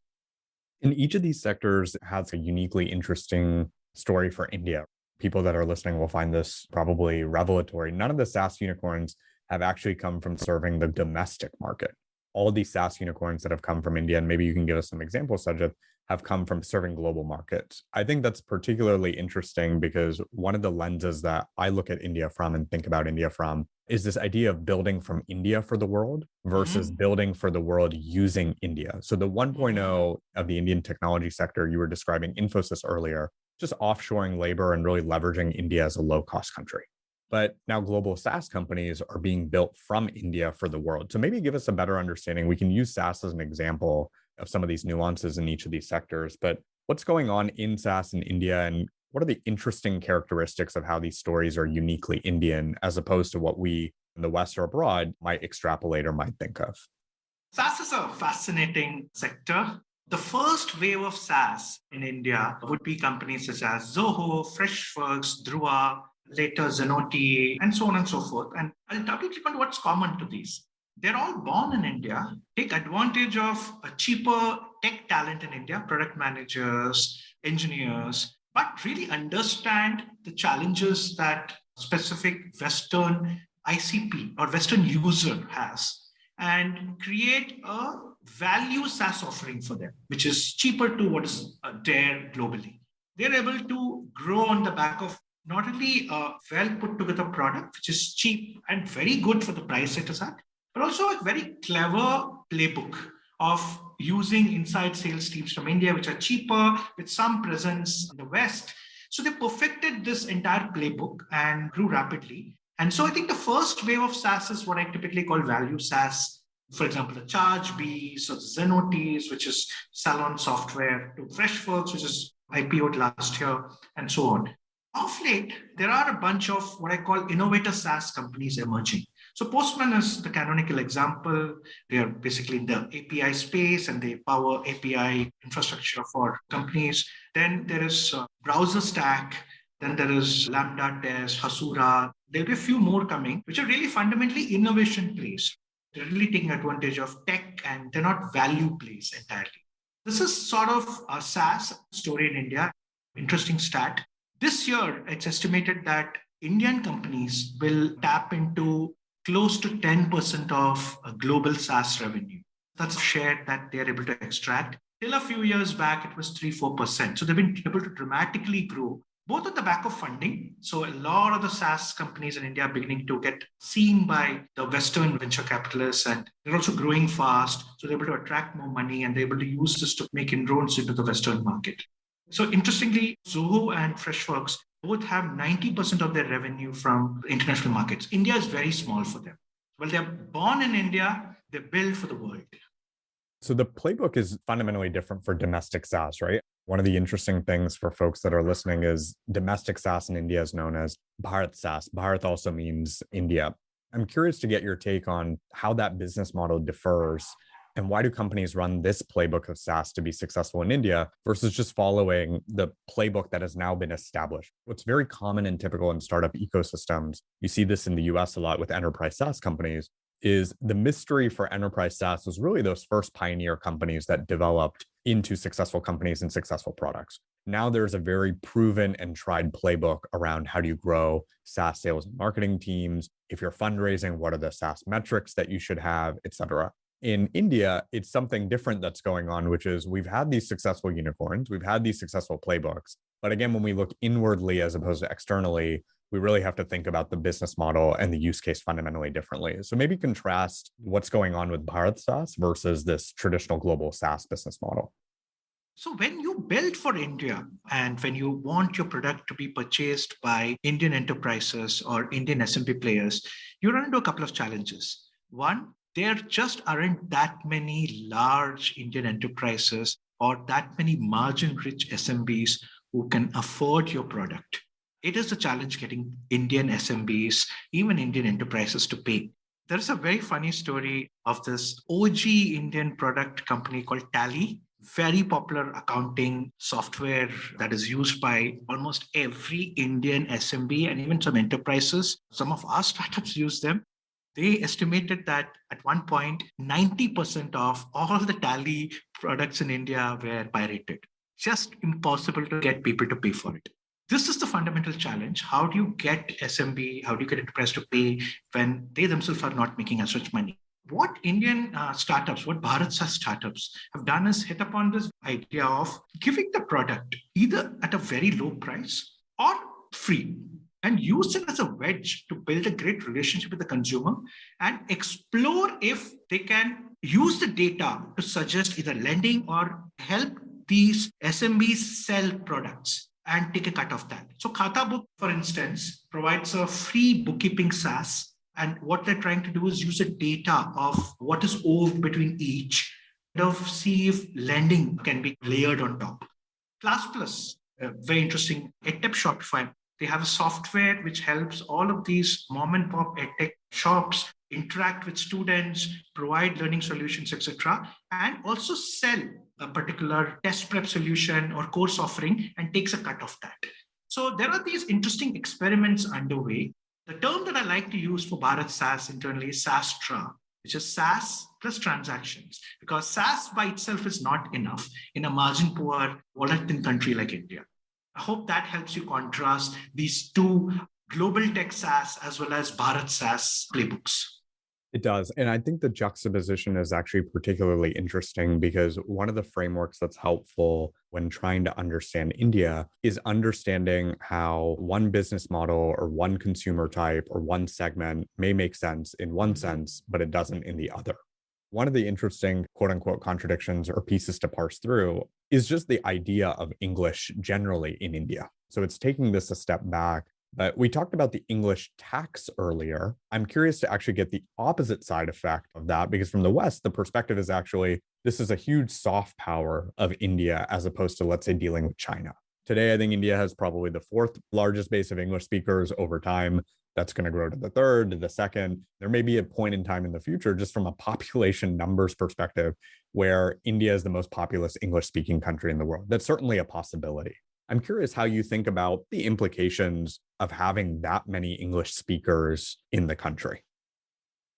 And each of these sectors has a uniquely interesting story for India. People that are listening will find this probably revelatory. None of the SaaS unicorns have actually come from serving the domestic market. All these SaaS unicorns that have come from India, and maybe you can give us some examples, Sajith, have come from serving global markets. I think that's particularly interesting because one of the lenses that I look at India from and think about India from is this idea of building from India for the world versus building for the world using India. So the 1.0 of the Indian technology sector, you were describing Infosys earlier, just offshoring labor and really leveraging India as a low-cost country. But now global SaaS companies are being built from India for the world. So maybe give us a better understanding. We can use SaaS as an example of some of these nuances in each of these sectors, but what's going on in SaaS in India and what are the interesting characteristics of how these stories are uniquely Indian as opposed to what we in the West or abroad might extrapolate or might think of? SaaS is a fascinating sector. The first wave of SaaS in India would be companies such as Zoho, Freshworks, Dhruva, later Zenoti, and so on and so forth. And I'll double-click on what's common to these. They're all born in India, take advantage of a cheaper tech talent in India, product managers, engineers, but really understand the challenges that specific Western ICP or Western user has and create a value SaaS offering for them, which is cheaper to what is there globally. They're able to grow on the back of not only a well put together product, which is cheap and very good for the price it is at, but also a very clever playbook of using inside sales teams from India, which are cheaper with some presence in the West. So they perfected this entire playbook and grew rapidly. And so I think the first wave of SaaS is what I typically call value SaaS. For example, the ChargeBees or the Zenotis, which is Salon Software, to Freshworks, which is IPO'd last year, and so on. Of late, there are a bunch of what I call innovator SaaS companies emerging. So Postman is the canonical example. They are basically in the API space and they power API infrastructure for companies. Then there is Browser Stack. Then there is Lambda Test, Hasura. There'll be a few more coming, which are really fundamentally innovation plays. They're really taking advantage of tech and they're not value plays entirely. This is sort of a SaaS story in India. Interesting stat. This year, it's estimated that Indian companies will tap into close to 10% of global SaaS revenue. That's a share that they're able to extract. Till a few years back, it was 3-4%. So they've been able to dramatically grow, both at the back of funding. So a lot of the SaaS companies in India are beginning to get seen by the Western venture capitalists, and they're also growing fast. So they're able to attract more money and they're able to use this to make inroads into the Western market. So interestingly, Zoho and Freshworks both have 90% of their revenue from international markets. India is very small for them. Well, they're born in India, they're built for the world. So the playbook is fundamentally different for domestic SaaS, right? One of the interesting things for folks that are listening is domestic SaaS in India is known as Bharat SaaS. Bharat also means India. I'm curious to get your take on how that business model differs And why do companies run this playbook of SaaS to be successful in India versus just following the playbook that has now been established? What's very common and typical in startup ecosystems, you see this in the US a lot with enterprise SaaS companies, is the mystery for enterprise SaaS was really those first pioneer companies that developed into successful companies and successful products. Now there's a very proven and tried playbook around how do you grow SaaS sales and marketing teams. If you're fundraising, what are the SaaS metrics that you should have, et cetera. In India, it's something different that's going on, which is we've had these successful unicorns, we've had these successful playbooks. But again, when we look inwardly as opposed to externally, we really have to think about the business model and the use case fundamentally differently. So maybe contrast what's going on with Bharat SaaS versus this traditional global SaaS business model. So when you build for India and when you want your product to be purchased by Indian enterprises or Indian SMB players, you run into a couple of challenges. One, there just aren't that many large Indian enterprises or that many margin-rich SMBs who can afford your product. It is a challenge getting Indian SMBs, even Indian enterprises to pay. There's a very funny story of this OG Indian product company called Tally, very popular accounting software that is used by almost every Indian SMB and even some enterprises. Some of our startups use them. They estimated that at one point, 90% of all the Tally products in India were pirated. Just impossible to get people to pay for it. This is the fundamental challenge. How do you get SMB, how do you get enterprise to pay when they themselves are not making as much money? What Indian startups, what Bharat SaaS startups have done is hit upon this idea of giving the product either at a very low price or free, and use it as a wedge to build a great relationship with the consumer and explore if they can use the data to suggest either lending or help these SMBs sell products and take a cut of that. So Khata Book, for instance, provides a free bookkeeping SaaS. And what they're trying to do is use the data of what is owed between each and see if lending can be layered on top. Class Plus, very interesting, EdTech Shopify. They have a software which helps all of these mom and pop EdTech shops interact with students, provide learning solutions, etc., and also sell a particular test prep solution or course offering and takes a cut of that. So there are these interesting experiments underway. The term that I like to use for Bharat SaaS internally is SaaStra, which is SaaS plus transactions, because SaaS by itself is not enough in a margin poor, volatile country like India. I hope that helps you contrast these two global tech SaaS as well as Bharat SaaS playbooks. It does. And I think the juxtaposition is actually particularly interesting because one of the frameworks that's helpful when trying to understand India is understanding how one business model or one consumer type or one segment may make sense in one sense, but it doesn't in the other. One of the interesting quote unquote contradictions or pieces to parse through is just the idea of English generally in India. So it's taking this a step back. But we talked about the English tax earlier. I'm curious to actually get the opposite side effect of that, because from the West, the perspective is actually, this is a huge soft power of India as opposed to, let's say, dealing with China. Today, I think India has probably the fourth largest base of English speakers. Over time, that's going to grow to the third, to the second. There may be a point in time in the future, just from a population numbers perspective, where India is the most populous English-speaking country in the world. That's certainly a possibility. I'm curious how you think about the implications of having that many English speakers in the country.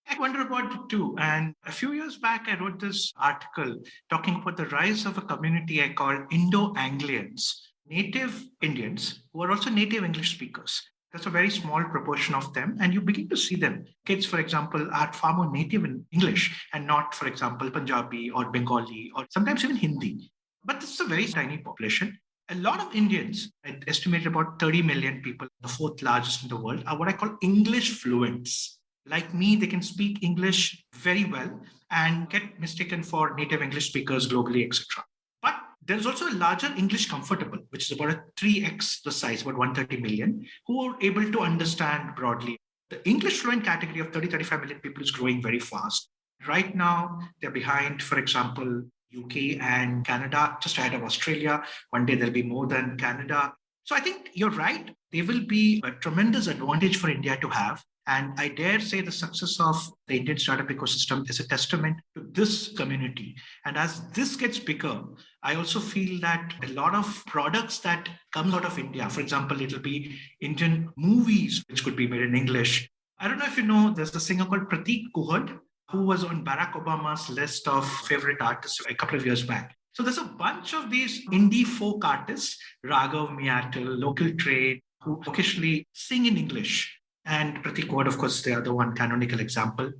I wonder about it too. And a few years back, I wrote this article talking about the rise of a community I call Indo-Anglians, native Indians who are also native English speakers. That's a very small proportion of them. And you begin to see them. Kids, for example, are far more native in English and not, for example, Punjabi or Bengali or sometimes even Hindi. But this is a very tiny population. A lot of Indians, I estimate about 30 million people, the fourth largest in the world, are what I call English fluents. Like me, they can speak English very well and get mistaken for native English speakers globally, etc. But there's also a larger English comfortable, which is about a 3x the size, about 130 million, who are able to understand broadly. The English fluent category of 30-35 million people is growing very fast. Right now, they're behind, for example, UK and Canada, just ahead of Australia. One day there'll be more than Canada. So I think you're right. They will be a tremendous advantage for India to have. And I dare say the success of the Indian startup ecosystem is a testament to this community. And as this gets bigger, I also feel that a lot of products that come out of India, for example, it'll be Indian movies, which could be made in English. I don't know if you know, there's a singer called Prateek Kuhad, who was on Barack Obama's list of favorite artists a couple of years back. So there's a bunch of these indie folk artists, Raghav Miatal, Local Trade, who occasionally sing in English. And Pratik Ward, of course, the other one, canonical example.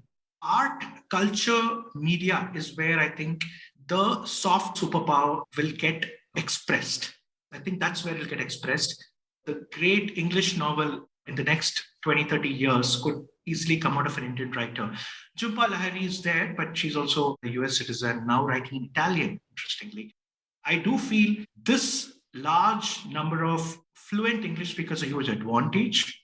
Art, culture, media is where I think the soft superpower will get expressed. I think that's where it'll get expressed. The great English novel in the next 20, 30 years could easily come out of an Indian writer. Jhumpa Lahiri is there, but she's also a US citizen, now writing in Italian, interestingly. I do feel this large number of fluent English speakers is a huge advantage.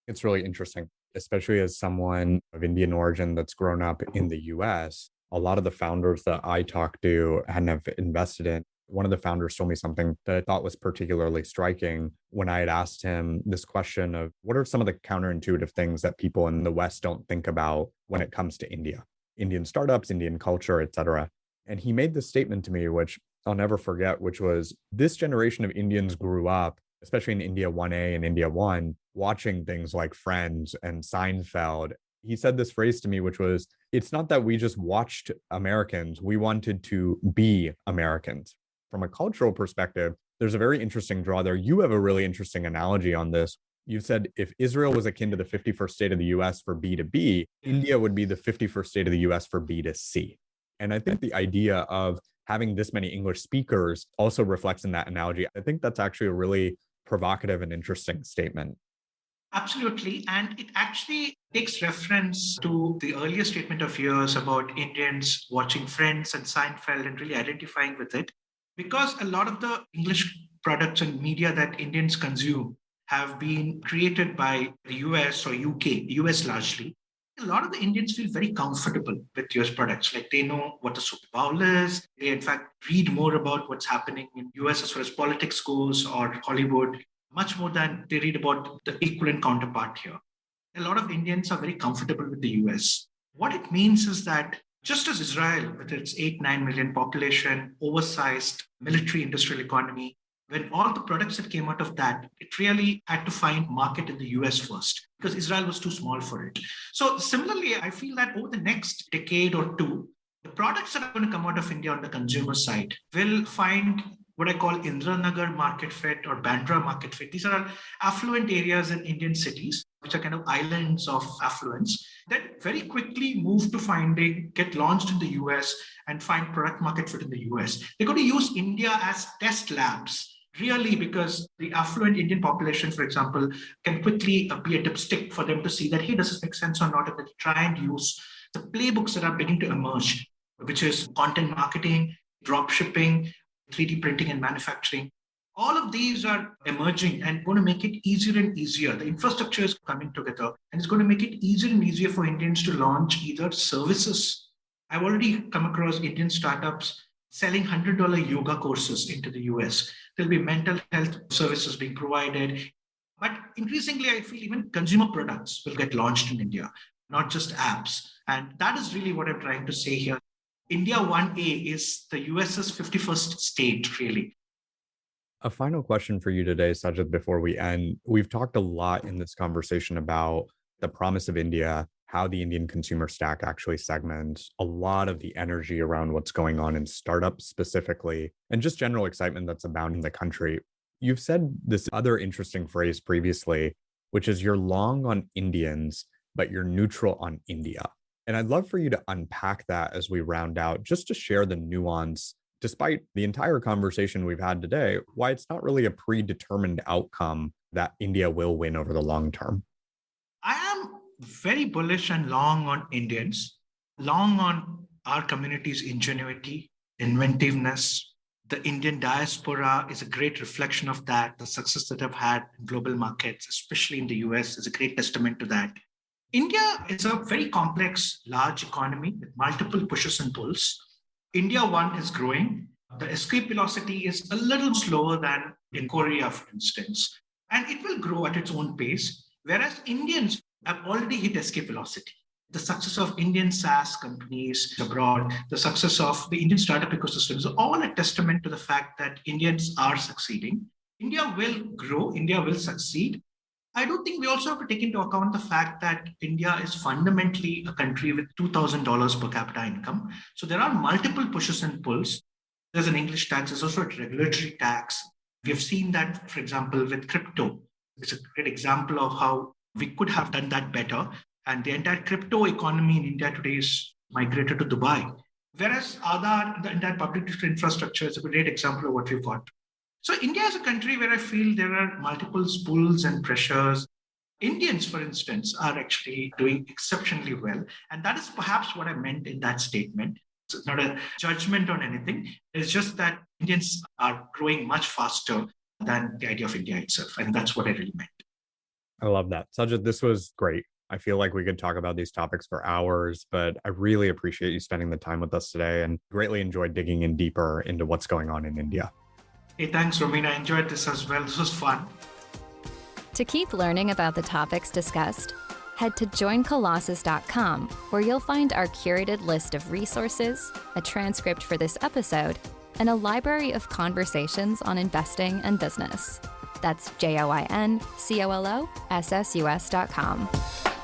It's really interesting, especially as someone of Indian origin that's grown up in the US. A lot of the founders that I talk to and have invested in, one of the founders told me something that I thought was particularly striking when I had asked him this question of what are some of the counterintuitive things that people in the West don't think about when it comes to India, Indian startups, Indian culture, et cetera. And he made this statement to me, which I'll never forget, which was this generation of Indians grew up, especially in India 1A and India 1, watching things like Friends and Seinfeld. He said this phrase to me, which was, it's not that we just watched Americans, we wanted to be Americans. From a cultural perspective, there's a very interesting draw there. You have a really interesting analogy on this. You said if Israel was akin to the 51st state of the US for B2B, India would be the 51st state of the US for B2C. And I think the idea of having this many English speakers also reflects in that analogy. I think that's actually a really provocative and interesting statement. Absolutely. And it actually takes reference to the earlier statement of yours about Indians watching Friends and Seinfeld and really identifying with it. Because a lot of the English products and media that Indians consume have been created by the US or UK, US largely. A lot of the Indians feel very comfortable with US products. Like they know what the Super Bowl is. They, in fact, read more about what's happening in US as far as politics goes or Hollywood, much more than they read about the equivalent counterpart here. A lot of Indians are very comfortable with the US. What it means is that just as Israel, with its 8-9 million population, oversized military industrial economy, when all the products that came out of that, it really had to find market in the US first because Israel was too small for it. So similarly, I feel that over the next decade or two, the products that are going to come out of India on the consumer side will find what I call Indranagar market fit or Bandra market fit. These are affluent areas in Indian cities, which are kind of islands of affluence, that very quickly move to get launched in the US and find product market fit in the US. They're going to use India as test labs, really, because the affluent Indian population, for example, can quickly be a dipstick for them to see that, hey, does this make sense or not? And they try and use the playbooks that are beginning to emerge, which is content marketing, drop shipping, 3D printing and manufacturing. All of these are emerging and going to make it easier and easier. The infrastructure is coming together and it's going to make it easier and easier for Indians to launch either services. I've already come across Indian startups selling $100 yoga courses into the US. There'll be mental health services being provided. But increasingly, I feel even consumer products will get launched in India, not just apps. And that is really what I'm trying to say here. India 1A is the US's 51st state, really. A final question for you today, Sajith, before we end. We've talked a lot in this conversation about the promise of India, how the Indian consumer stack actually segments, a lot of the energy around what's going on in startups specifically, and just general excitement that's abounding in the country. You've said this other interesting phrase previously, which is you're long on Indians, but you're neutral on India. And I'd love for you to unpack that as we round out, just to share the nuance, despite the entire conversation we've had today, why it's not really a predetermined outcome that India will win over the long term. I am very bullish and long on Indians, long on our community's ingenuity, inventiveness. The Indian diaspora is a great reflection of that. The success that I've had in global markets, especially in the US, is a great testament to that. India is a very complex, large economy with multiple pushes and pulls. India 1 is growing. The escape velocity is a little slower than in Korea, for instance, and it will grow at its own pace. Whereas Indians, have already hit escape velocity. The success of Indian SaaS companies abroad, the success of the Indian startup ecosystem is all a testament to the fact that Indians are succeeding. India will grow, India will succeed. I do think we also have to take into account the fact that India is fundamentally a country with $2,000 per capita income. So there are multiple pushes and pulls. There's an English tax, there's also a regulatory tax. We've seen that, for example, with crypto. It's a great example of how we could have done that better. And the entire crypto economy in India today is migrated to Dubai. Whereas the entire public infrastructure is a great example of what we've got. So India is a country where I feel there are multiple pulls and pressures. Indians, for instance, are actually doing exceptionally well. And that is perhaps what I meant in that statement. It's not a judgment on anything. It's just that Indians are growing much faster than the idea of India itself. And that's what I really meant. I love that. Sajith, this was great. I feel like we could talk about these topics for hours, but I really appreciate you spending the time with us today and greatly enjoyed digging in deeper into what's going on in India. Hey, thanks, Ramin. I enjoyed this as well. This was fun. To keep learning about the topics discussed, head to joincolossus.com, where you'll find our curated list of resources, a transcript for this episode, and a library of conversations on investing and business. That's joincolossus.com.